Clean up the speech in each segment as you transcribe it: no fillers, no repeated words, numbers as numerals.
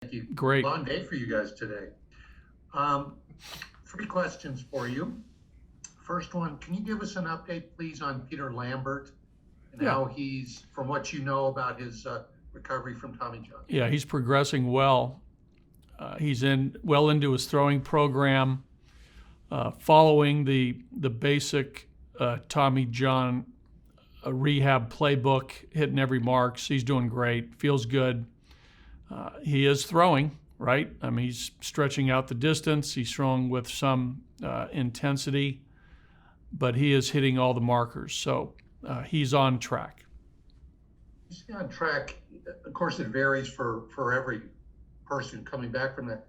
Thank you. Great. Long day for you guys today. Um, Three questions for you. First one, can you give us an update, please, on Peter Lambert and Yeah. how he's, from what you know about his recovery from Tommy John? Yeah, he's progressing well. He's well into his throwing program, following the basic Tommy John rehab playbook, hitting every mark. He's doing great, feels good. He is throwing, right? I mean, he's stretching out the distance. He's throwing with some intensity, but he is hitting all the markers. So he's on track. He's on track. Of course, it varies for every person coming back from that.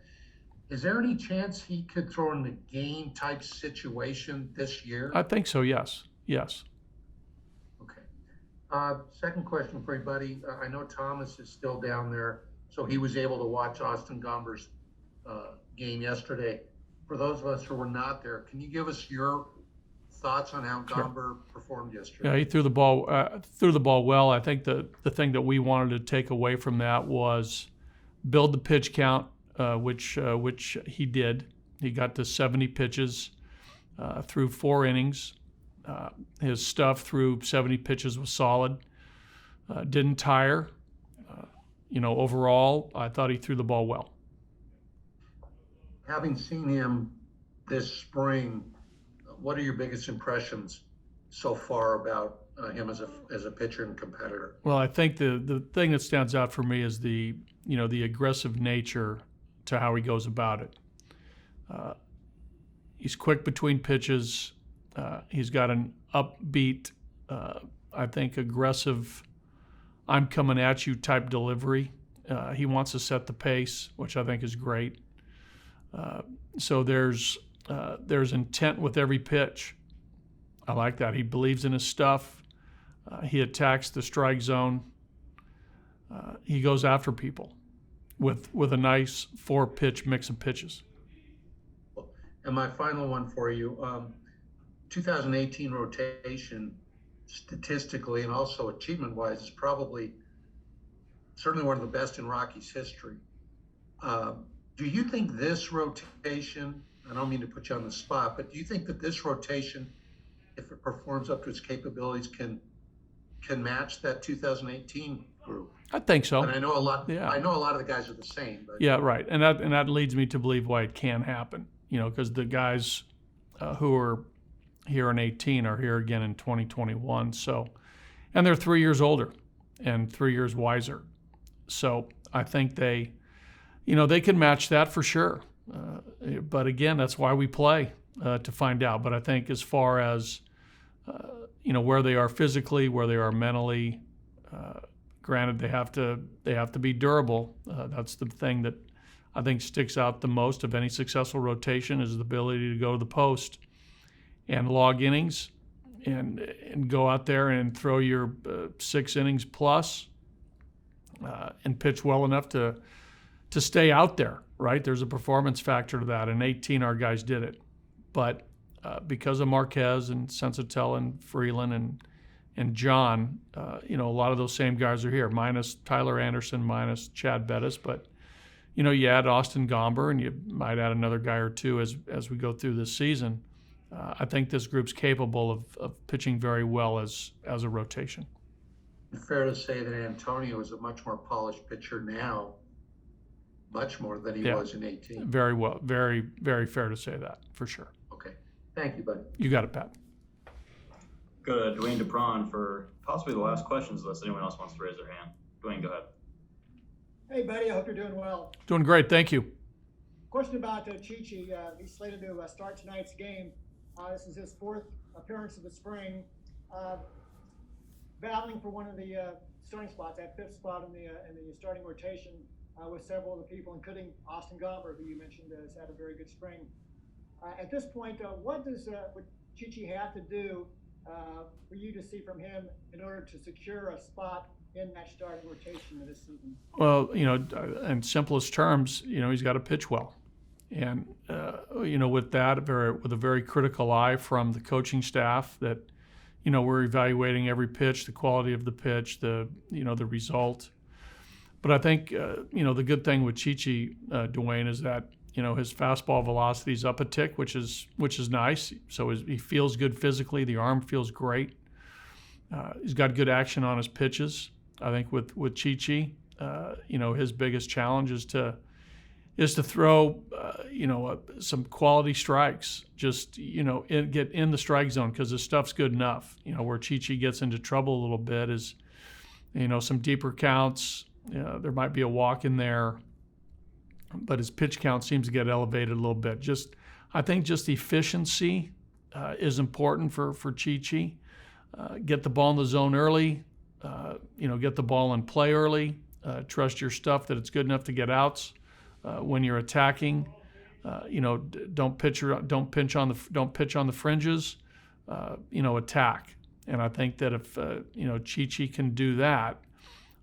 Is there any chance he could throw in the game type situation this year? I think so, yes. Yes. Okay. Second question for you, buddy. I know Thomas is still down there, so he was able to watch Austin Gomber's game yesterday. For those of us who were not there, can you give us your thoughts on how Gomber performed yesterday? Yeah, he threw the ball well. I think the thing that we wanted to take away from that was build the pitch count, which he did. He got to 70 pitches through 4 innings. His stuff through 70 pitches was solid. Didn't tire. Overall, I thought he threw the ball well. Having seen him this spring, what are your biggest impressions so far about him as a pitcher and competitor? Well, I think the thing that stands out for me is the aggressive nature to how he goes about it. He's quick between pitches. He's got an upbeat, I think, aggressive, I'm coming at you type delivery. He wants to set the pace, which I think is great. So there's intent with every pitch. I like that. He believes in his stuff. He attacks the strike zone. He goes after people with a nice 4-pitch mix of pitches. And my final one for you, 2018 rotation, statistically and also achievement-wise, is probably certainly one of the best in Rockies history. Do you think this rotation, I don't mean to put you on the spot, but do you think that this rotation, if it performs up to its capabilities, can match that 2018 group? I think so. And I know a lot. Yeah. I know a lot of the guys are the same. But yeah, right. And that leads me to believe why it can happen. Because the guys who are here in 18 are here again in 2021. So, and they're 3 years older and 3 years wiser. So I think they can match that for sure. But again, that's why we play to find out. But I think as far as where they are physically, where they are mentally, granted they have to be durable. That's the thing that I think sticks out the most of any successful rotation is the ability to go to the post and log innings and go out there and throw your 6 innings plus and pitch well enough to stay out there, right? There's a performance factor to that. In 18, our guys did it. But because of Marquez and Sensatel and Freeland and John, a lot of those same guys are here, minus Tyler Anderson, minus Chad Bettis. But, you add Austin Gomber and you might add another guy or two as we go through this season. I think this group's capable of pitching very well as a rotation. Fair to say that Antonio is a much more polished pitcher now, much more than he was in 18. Very well. Very, very fair to say that, for sure. Okay. Thank you, buddy. You got it, Pat. Go to Dwayne DePron for possibly the last questions, unless anyone else wants to raise their hand. Dwayne, go ahead. Hey, buddy. I hope you're doing well. Doing great. Thank you. Question about Chi Chi. He's slated to start tonight's game. This is his 4th appearance of the spring. Battling for one of the starting spots, that 5th spot in the starting rotation with several of the people, including Austin Gomber, who you mentioned has had a very good spring. At this point, what would Chi Chi have to do for you to see from him in order to secure a spot in that starting rotation this season? Well, in simplest terms, he's got to pitch well. And, with that, with a very critical eye from the coaching staff that, we're evaluating every pitch, the quality of the pitch, the result. But I think, the good thing with Chi Chi, Dwayne, is that, his fastball velocity is up a tick, which is nice. So he feels good physically. The arm feels great. He's got good action on his pitches. I think with Chi Chi, his biggest challenge is to throw, some quality strikes. Just, get in the strike zone because his stuff's good enough. Where Chi Chi gets into trouble a little bit is, some deeper counts. There might be a walk in there, but his pitch count seems to get elevated a little bit. I think efficiency is important for Chi Chi. Get the ball in the zone early. Get the ball in play early. Trust your stuff that it's good enough to get outs. When you're attacking, don't pitch on the fringes. Attack. And I think that if Chi Chi can do that,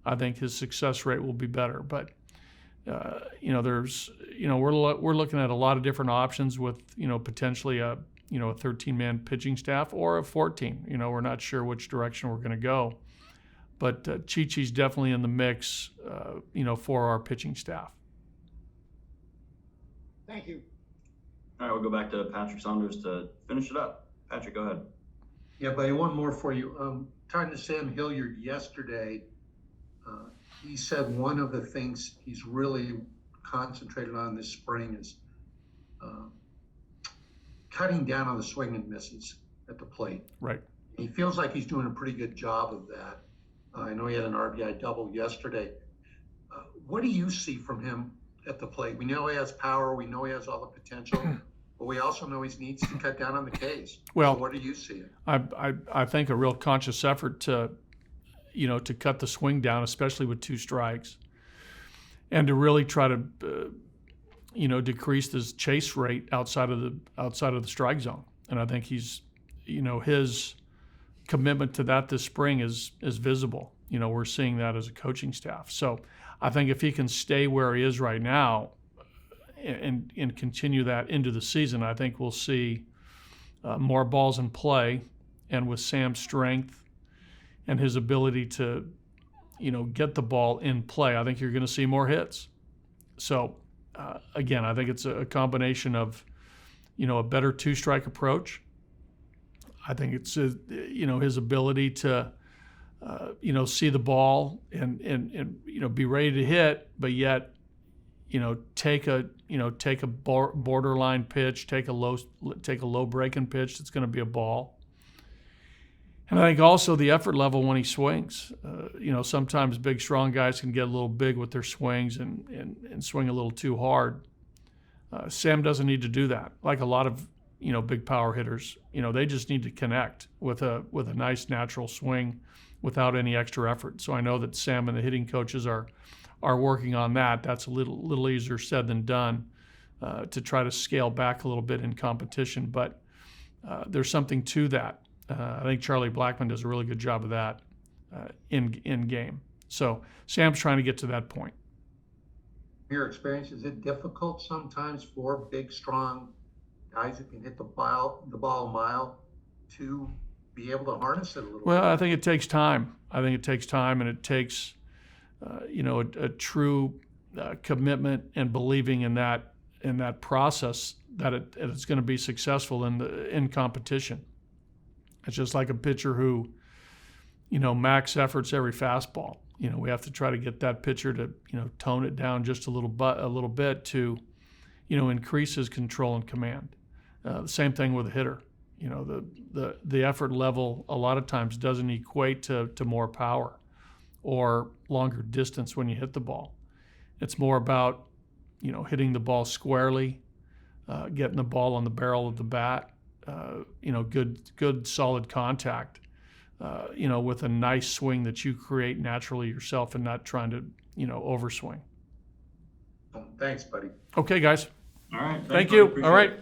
I think his success rate will be better. But we're looking at a lot of different options with potentially a 13-man pitching staff or a 14. We're not sure which direction we're going to go, but Chi Chi's definitely in the mix. For our pitching staff. Thank you. All right, we'll go back to Patrick Saunders to finish it up. Patrick, go ahead. Yeah, buddy, one more for you. Talking to Sam Hilliard yesterday, he said one of the things he's really concentrated on this spring is cutting down on the swing and misses at the plate. Right. He feels like he's doing a pretty good job of that. I know he had an RBI double yesterday. What do you see from him at the plate? We know he has power. We know he has all the potential, but we also know he needs to cut down on the Ks. Well, so what do you see? I think a real conscious effort to cut the swing down, especially with 2 strikes, and to really try to, decrease his chase rate outside of the strike zone. And I think he's, his commitment to that this spring is visible. We're seeing that as a coaching staff. So I think if he can stay where he is right now and continue that into the season, I think we'll see more balls in play. And with Sam's strength and his ability to, get the ball in play, I think you're going to see more hits. So, again, I think it's a combination of, a better 2-strike approach. I think it's, his ability to, see the ball and be ready to hit, but yet, take a borderline pitch, take a low breaking pitch that's going to be a ball. And I think also the effort level when he swings. Sometimes big, strong guys can get a little big with their swings and swing a little too hard. Sam doesn't need to do that. Like a lot of big power hitters, they just need to connect with a nice natural swing without any extra effort. So I know that Sam and the hitting coaches are working on that. That's a little easier said than done to try to scale back a little bit in competition. But there's something to that. I think Charlie Blackmon does a really good job of that in game. So Sam's trying to get to that point. Your experience, is it difficult sometimes for big, strong guys who can hit the ball a mile to be able to harness it a little bit? Well, I think it takes time. And it takes, a true commitment and believing in that process that it's going to be successful in competition. It's just like a pitcher who, max efforts every fastball. We have to try to get that pitcher to, tone it down just a little bit to, increase his control and command. The same thing with a hitter. The effort level a lot of times doesn't equate to more power or longer distance when you hit the ball. It's more about, hitting the ball squarely, getting the ball on the barrel of the bat, good solid contact, with a nice swing that you create naturally yourself and not trying to, overswing. Thanks, buddy. Okay, guys. All right. Thank you. Buddy. All right.